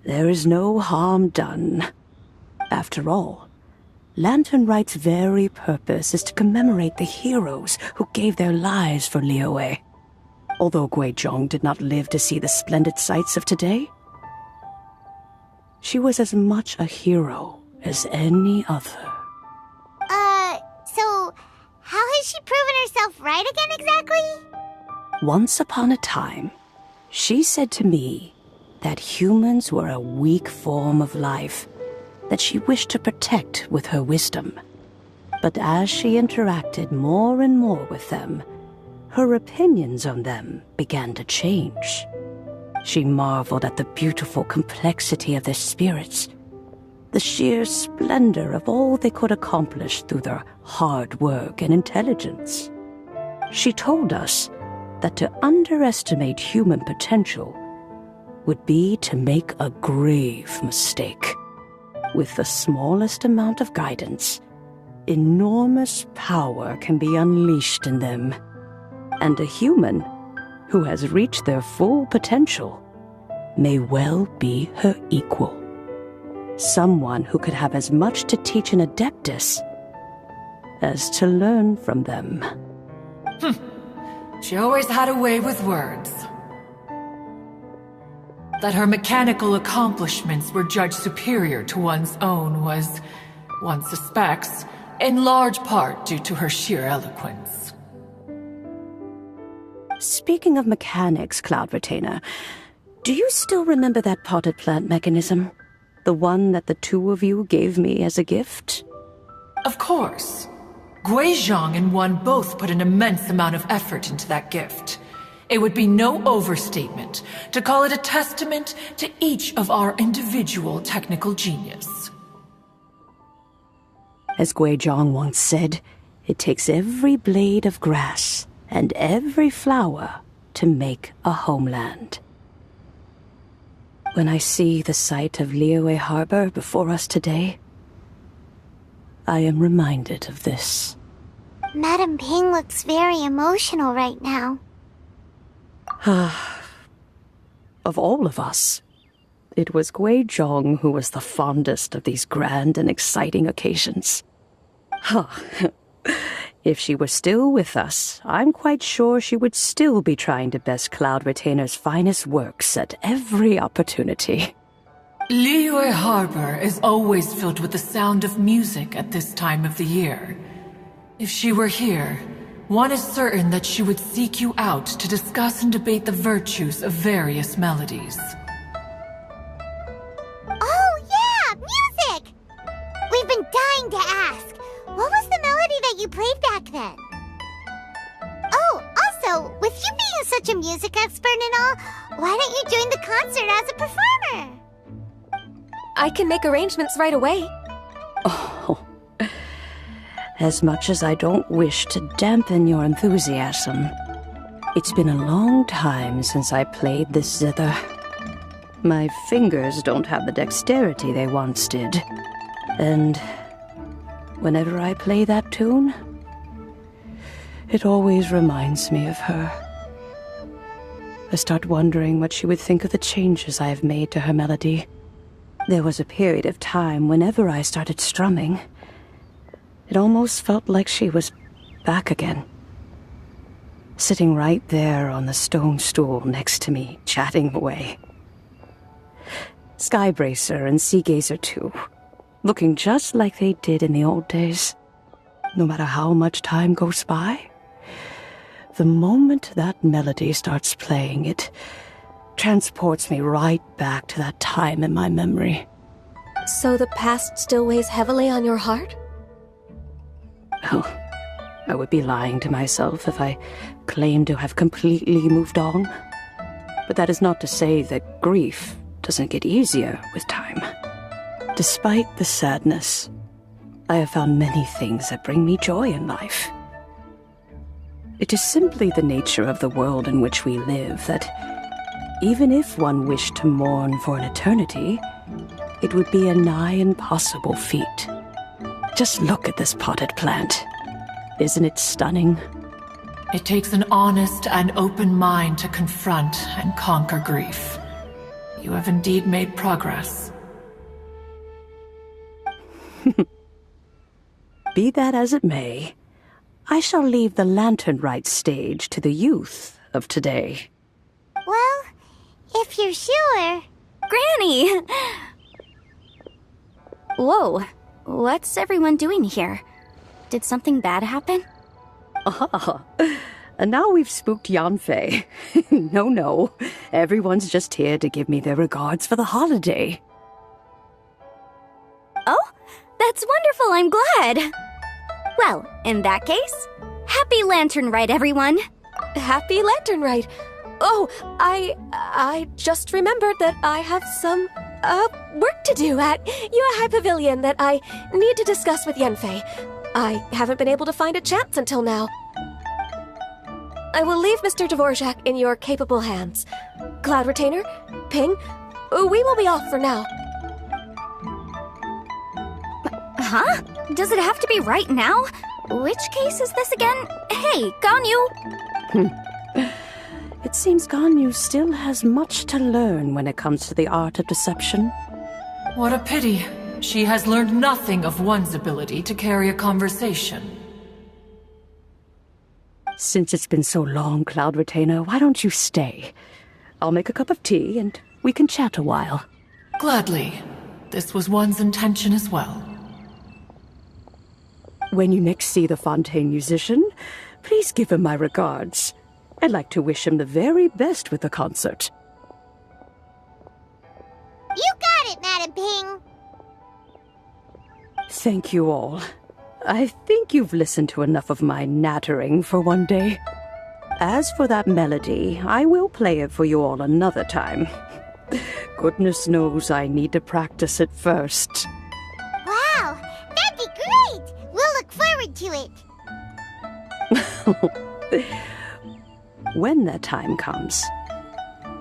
There is no harm done. After all, Lantern Right's very purpose is to commemorate the heroes who gave their lives for Liyue. Although Guizhong did not live to see the splendid sights of today, she was as much a hero as any other. So how has she proven herself right again exactly? Once upon a time, she said to me that humans were a weak form of life that she wished to protect with her wisdom. But as she interacted more and more with them, her opinions on them began to change. She marveled at the beautiful complexity of their spirits, the sheer splendor of all they could accomplish through their hard work and intelligence. She told us that to underestimate human potential would be to make a grave mistake. With the smallest amount of guidance, enormous power can be unleashed in them. And a human who has reached their full potential may well be her equal. Someone who could have as much to teach an adeptus as to learn from them. She always had a way with words. That her mechanical accomplishments were judged superior to one's own was, one suspects, in large part due to her sheer eloquence. Speaking of mechanics, Cloud Retainer, do you still remember that potted plant mechanism? The one that the two of you gave me as a gift? Of course. Guizhong and one both put an immense amount of effort into that gift. It would be no overstatement to call it a testament to each of our individual technical genius. As Guizhong once said, it takes every blade of grass and every flower to make a homeland. When I see the sight of Liyue Harbor before us today, I am reminded of this. Madame Ping looks very emotional right now. Of all of us, it was Guizhong who was the fondest of these grand and exciting occasions. If she were still with us, I'm quite sure she would still be trying to best Cloud Retainer's finest works at every opportunity. Liyue Harbor is always filled with the sound of music at this time of the year. If she were here, one is certain that she would seek you out to discuss and debate the virtues of various melodies. Oh yeah, music! We've been dying to ask. What was the melody that you played back then? Oh, also, with you being such a music expert and all, why don't you join the concert as a performer? I can make arrangements right away. Oh, as much as I don't wish to dampen your enthusiasm, it's been a long time since I played this zither. My fingers don't have the dexterity they once did, and whenever I play that tune, it always reminds me of her. I start wondering what she would think of the changes I have made to her melody. There was a period of time whenever I started strumming, it almost felt like she was back again. Sitting right there on the stone stool next to me, chatting away. Skybracer and Seagazer too, looking just like they did in the old days. No matter how much time goes by, the moment that melody starts playing, it transports me right back to that time in my memory. So the past still weighs heavily on your heart? Well, I would be lying to myself if I claimed to have completely moved on. But that is not to say that grief doesn't get easier with time. Despite the sadness, I have found many things that bring me joy in life. It is simply the nature of the world in which we live that even if one wished to mourn for an eternity, it would be a nigh impossible feat. Just look at this potted plant. Isn't it stunning? It takes an honest and open mind to confront and conquer grief. You have indeed made progress. Be that as it may, I shall leave the lantern rite stage to the youth of today. Well, if you're sure. Granny! Whoa, what's everyone doing here? Did something bad happen? Ah, and now we've spooked Yanfei. No, everyone's just here to give me their regards for the holiday. Oh, that's wonderful, I'm glad! Well, in that case, happy Lantern Rite, everyone! Happy Lantern Rite. Oh, I just remembered that I have some, work to do at Yuehai Pavilion that I need to discuss with Yanfei. I haven't been able to find a chance until now. I will leave Mr. Dvorak in your capable hands. Cloud Retainer, Ping, we will be off for now. Huh? Does it have to be right now? Which case is this again? Hey, Ganyu! It seems Ganyu still has much to learn when it comes to the art of deception. What a pity. She has learned nothing of one's ability to carry a conversation. Since it's been so long, Cloud Retainer, why don't you stay? I'll make a cup of tea and we can chat a while. Gladly. This was one's intention as well. When you next see the Fontaine musician, please give him my regards. I'd like to wish him the very best with the concert. You got it, Madam Ping. Thank you all. I think you've listened to enough of my nattering for one day. As for that melody, I will play it for you all another time. Goodness knows I need to practice it first. Wow, that'd be great! We'll look forward to it. When that time comes,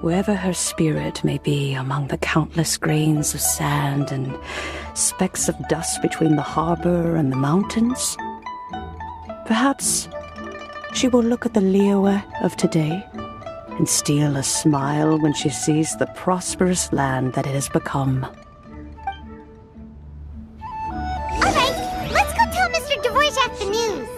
wherever her spirit may be among the countless grains of sand and specks of dust between the harbor and the mountains, perhaps she will look at the Liyue of today and steal a smile when she sees the prosperous land that it has become. All right, let's go tell Mr. Dvorak the news.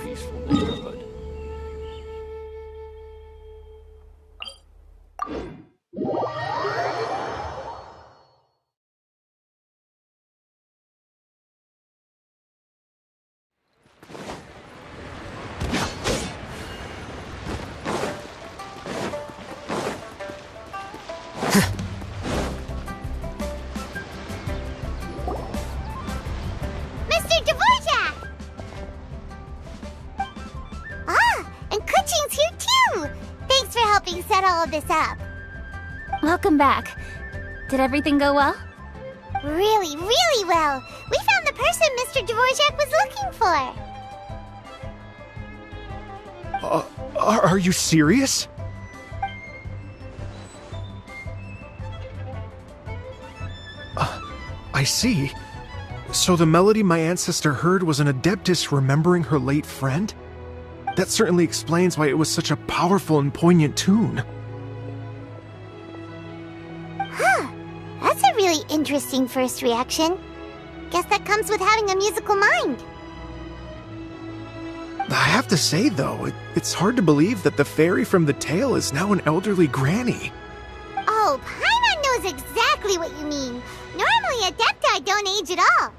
Mr. Dvorak! Ah, and Kuching's here too! Thanks for helping set all of this up. Welcome back. Did everything go well? Really, really well. We found the person Mr. Dvorak was looking for. Are you serious? I see. So the melody my ancestor heard was an adeptus remembering her late friend? That certainly explains why it was such a powerful and poignant tune. Huh. That's a really interesting first reaction. Guess that comes with having a musical mind. I have to say, though, it's hard to believe that the fairy from the tale is now an elderly granny. Oh, Paimon knows exactly what you mean. Normally, Adepti don't age at all.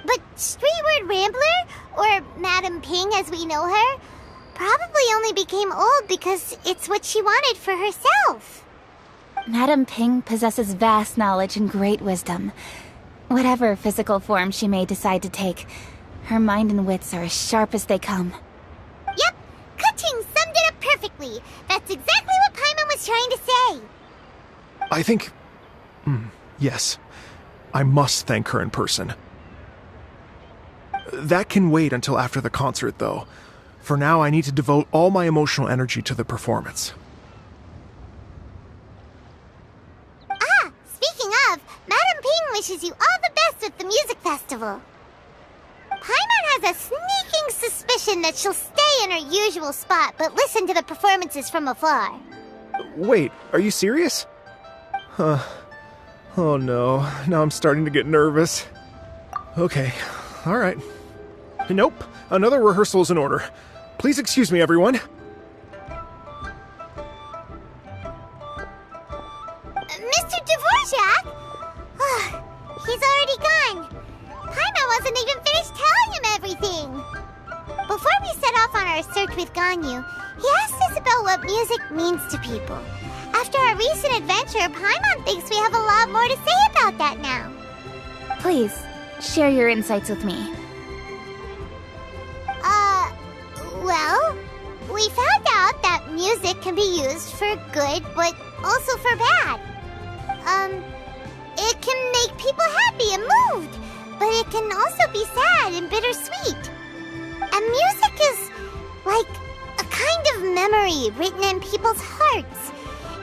But Streetward Rambler, or Madam Ping as we know her, probably only became old because it's what she wanted for herself. Madam Ping possesses vast knowledge and great wisdom. Whatever physical form she may decide to take, her mind and wits are as sharp as they come. Yep, Kuching summed it up perfectly. That's exactly what Paimon was trying to say. I think Yes, I must thank her in person. That can wait until after the concert, though. For now, I need to devote all my emotional energy to the performance. Speaking of, Madam Ping wishes you all the best with the music festival. Paimon has a sneaking suspicion that she'll stay in her usual spot, but listen to the performances from afar. Wait, are you serious? Huh. Oh no, now I'm starting to get nervous. Okay, alright. Nope, another rehearsal is in order. Please excuse me, everyone. Mr. Dvorak? He's already gone. Paimon wasn't even finished telling him everything. Before we set off on our search with Ganyu, he asked us about what music means to people. After our recent adventure, Paimon thinks we have a lot more to say about that now. Please, share your insights with me. Well, we found out that music can be used for good, but also for bad. It can make people happy and moved, but it can also be sad and bittersweet. And music is like a kind of memory written in people's hearts.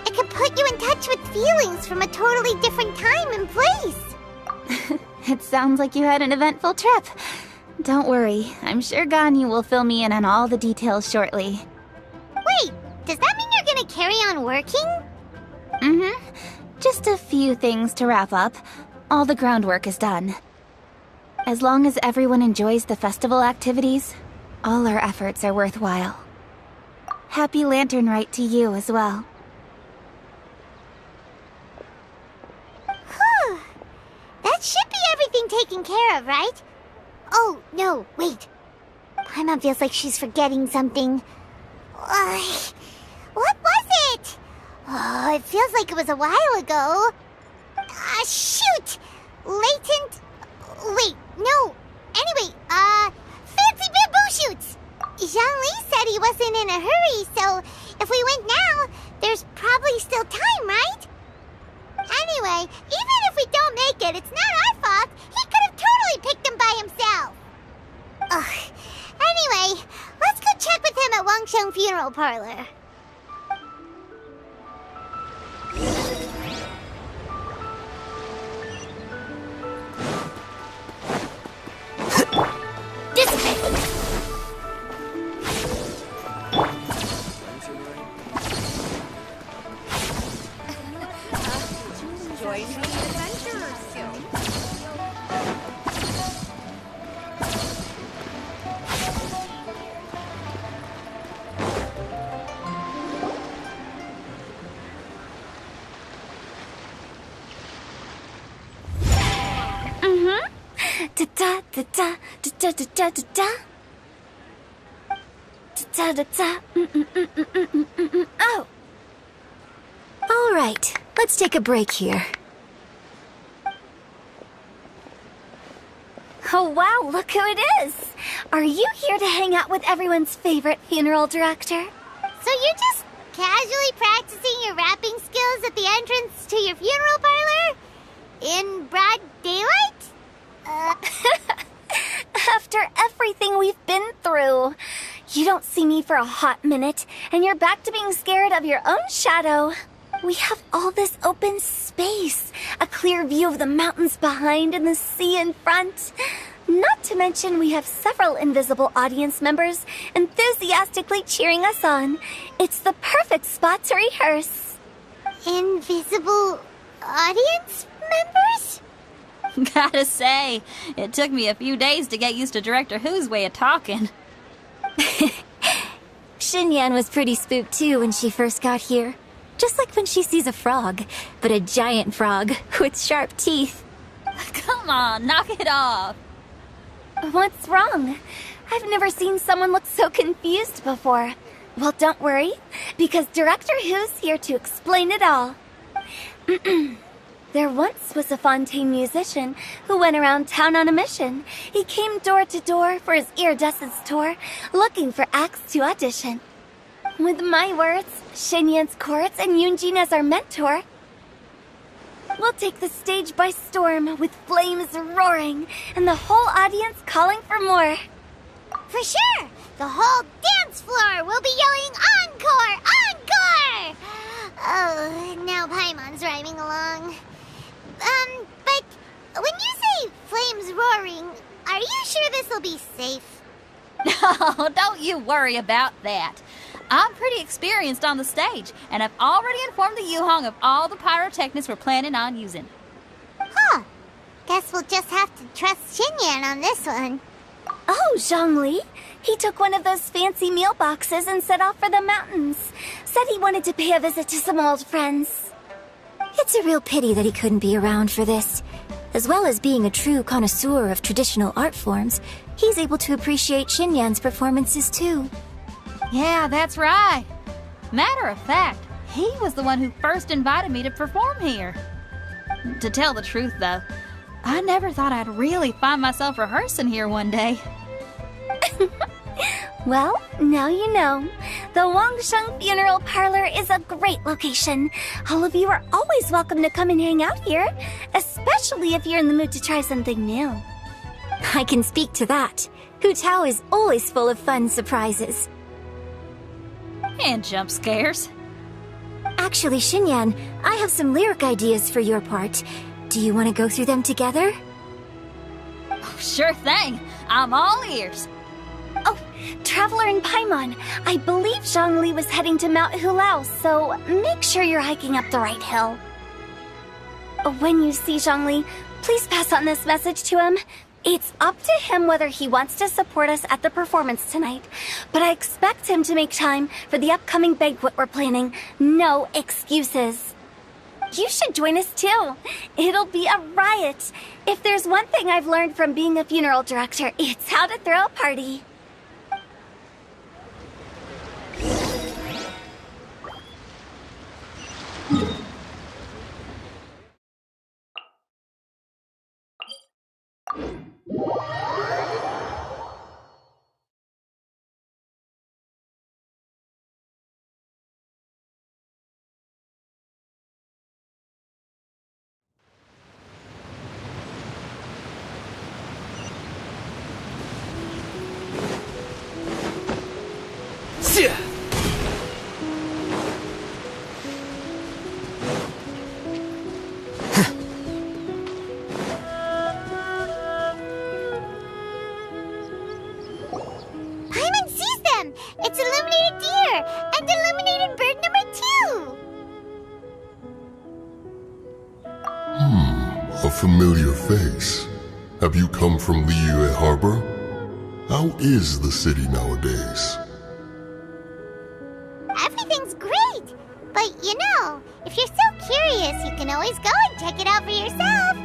It can put you in touch with feelings from a totally different time and place. It sounds like you had an eventful trip. Don't worry, I'm sure Ganyu will fill me in on all the details shortly. Wait, does that mean you're gonna carry on working? Mm-hmm. Just a few things to wrap up. All the groundwork is done. As long as everyone enjoys the festival activities, all our efforts are worthwhile. Happy Lantern Rite to you as well. Whew. That should be everything taken care of, right? Oh, no, wait. Paimon feels like she's forgetting something. What was it? Oh, it feels like it was a while ago. Shoot! Latent... Wait, no. Anyway, fancy bamboo shoots! Zhang-Li said he wasn't in a hurry, so if we went now, there's probably still time, right? Anyway, even if we don't make it, it's not our fault. He could have totally picked them by himself. Ugh. Anyway, let's go check with him at Wangsheng Funeral Parlor. Oh! Alright, let's take a break here. Oh wow, look who it is! Are you here to hang out with everyone's favorite funeral director? So you're just casually practicing your rapping skills at the entrance to your funeral parlor? In broad daylight? After everything we've been through, you don't see me for a hot minute, and you're back to being scared of your own shadow. We have all this open space, a clear view of the mountains behind and the sea in front. Not to mention we have several invisible audience members enthusiastically cheering us on. It's the perfect spot to rehearse. Invisible audience members? Gotta say, it took me a few days to get used to Director Who's way of talking. Xinyan was pretty spooked too when she first got here. Just like when she sees a frog, but a giant frog with sharp teeth. Come on, knock it off. What's wrong? I've never seen someone look so confused before. Well, don't worry, because Director Who's here to explain it all. There once was a Fontaine musician who went around town on a mission. He came door to door for his iridescence tour, looking for acts to audition. With my words, Xinyan's chords, and Yunjin as our mentor, We'll take the stage by storm with flames roaring and the whole audience calling for more. For sure! The whole dance floor will be yelling encore! Encore! Oh, now Paimon's rhyming along. But when you say flames roaring, are you sure this'll be safe? No, don't you worry about that. I'm pretty experienced on the stage, and I've already informed the Yuhong of all the pyrotechnics we're planning on using. Huh. Guess we'll just have to trust Xinyan on this one. Oh, Zhongli. He took one of those fancy meal boxes and set off for the mountains. Said he wanted to pay a visit to some old friends. It's a real pity that he couldn't be around for this. As well as being a true connoisseur of traditional art forms, he's able to appreciate Xinyan's performances too. Yeah, that's right. Matter of fact, he was the one who first invited me to perform here. To tell the truth, though, I never thought I'd really find myself rehearsing here one day. Well, now you know. The Wangsheng Funeral Parlor is a great location. All of you are always welcome to come and hang out here, especially if you're in the mood to try something new. I can speak to that. Hu Tao is always full of fun surprises. And jump scares. Actually, Xinyan, I have some lyric ideas for your part. Do you want to go through them together? Oh, sure thing. I'm all ears. Oh, Traveler in Paimon, I believe Zhongli was heading to Mount Hulao, so make sure you're hiking up the right hill. When you see Zhongli, please pass on this message to him. It's up to him whether he wants to support us at the performance tonight, but I expect him to make time for the upcoming banquet we're planning. No excuses. You should join us too. It'll be a riot. If there's one thing I've learned from being a funeral director, it's how to throw a party. Paimon sees them! It's illuminated deer and illuminated bird number 2! A familiar face. Have you come from Liyue Harbor? How is the city nowadays? Everything's great! But you know, if you're so curious, you can always go and check it out for yourself!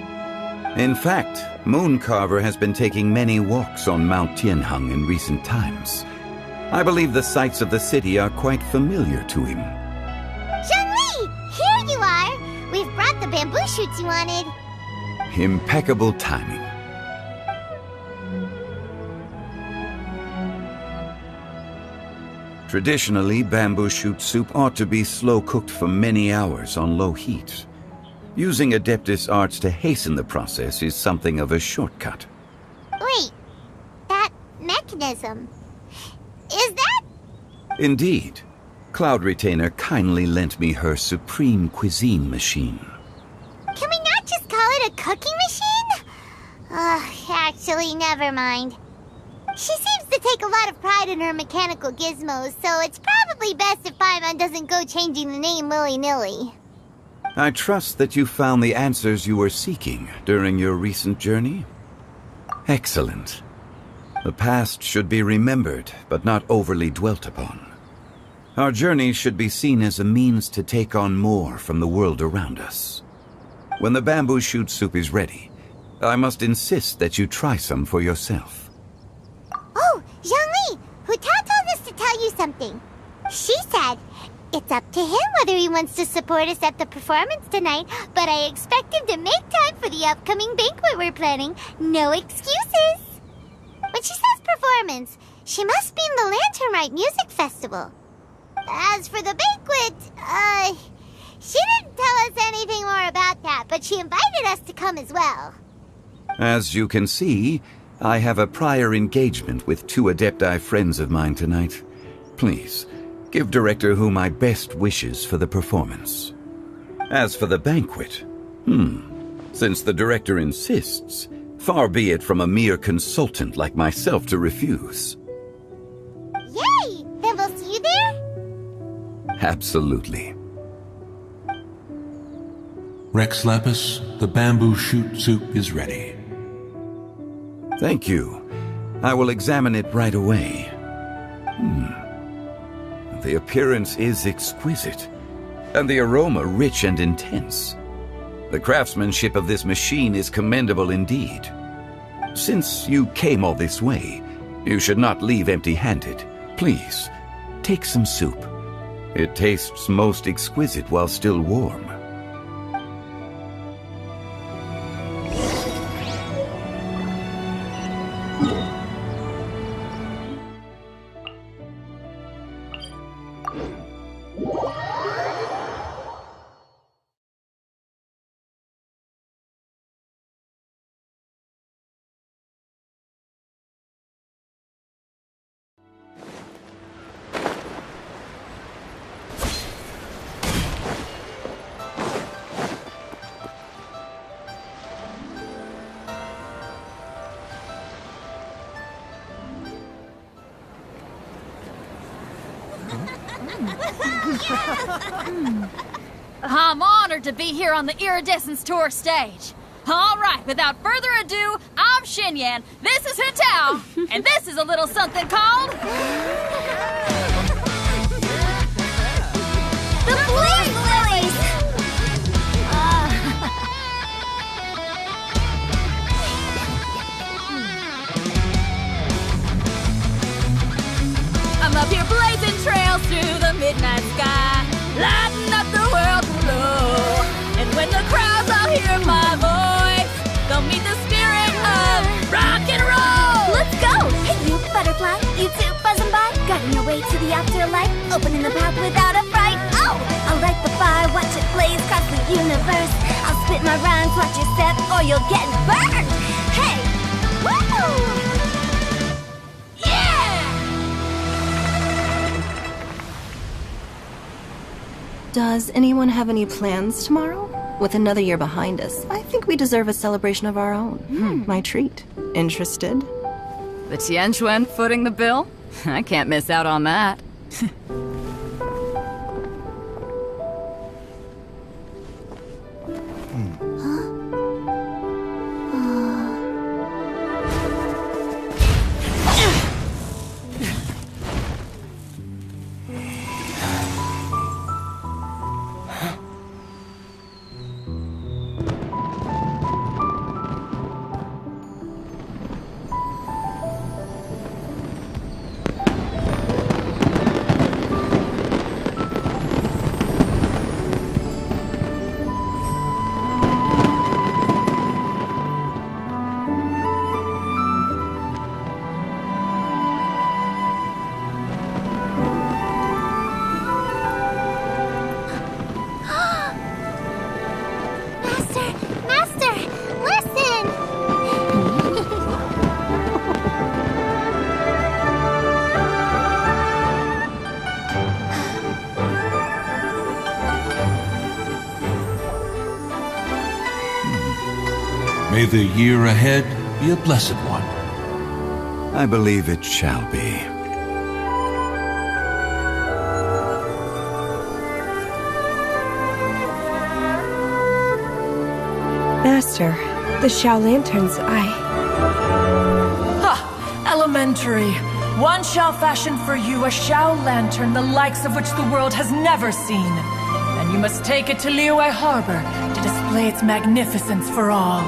In fact, Mooncarver has been taking many walks on Mount Tianheng in recent times. I believe the sights of the city are quite familiar to him. Zhongli! Here you are! We've brought the bamboo shoots you wanted. Impeccable timing. Traditionally, bamboo shoot soup ought to be slow-cooked for many hours on low heat. Using Adeptus arts to hasten the process is something of a shortcut. Wait, that mechanism... is that... Indeed. Cloud Retainer kindly lent me her supreme cuisine machine. Can we not just call it a cooking machine? Actually, never mind. She seems to take a lot of pride in her mechanical gizmos, so it's probably best if Paimon doesn't go changing the name willy-nilly. I trust that you found the answers you were seeking during your recent journey? Excellent. The past should be remembered, but not overly dwelt upon. Our journey should be seen as a means to take on more from the world around us. When the bamboo shoot soup is ready, I must insist that you try some for yourself. Oh, Zhongli! Hu Tao told us to tell you something. She said, it's up to him whether he wants to support us at the performance tonight, but I expect him to make time for the upcoming banquet we're planning. No excuses! When she says performance, she must mean the Lantern Rite Music Festival. As for the banquet, She didn't tell us anything more about that, but she invited us to come as well. As you can see, I have a prior engagement with 2 Adepti friends of mine tonight. Please, give Director Hu my best wishes for the performance. As for the banquet, since the Director insists, far be it from a mere consultant like myself to refuse. Yay! Then we'll see you there? Absolutely. Rex Lapis, the bamboo shoot soup is ready. Thank you. I will examine it right away. The appearance is exquisite, and the aroma rich and intense. The craftsmanship of this machine is commendable indeed. Since you came all this way, you should not leave empty-handed. Please, take some soup. It tastes most exquisite while still warm. I'm honored to be here on the Iridescence Tour stage. All right, without further ado, I'm Xinyan, this is Hutao, and this is a little something called... The Blaze Lilies! I'm up here blazing trails through the midnight sky, lighting up the world below. And when the crowds all hear my voice, they'll meet the spirit of rock and roll. Let's go! Hey, you butterfly, you too buzzing by, guiding your way to the afterlife, opening the path without a fright. Oh, I'll light the fire, watch it blaze across the universe. I'll spit my rhymes, watch your step, or you'll get burned. Hey, woo! Does anyone have any plans tomorrow? With another year behind us, I think we deserve a celebration of our own. My treat. Interested? The Tianquan footing the bill? I can't miss out on that. May the year ahead be a blessed one. I believe it shall be. Master, the Xiao Lanterns, Elementary. One shall fashion for you a Xiao Lantern the likes of which the world has never seen. And you must take it to Liyue Harbor to display its magnificence for all.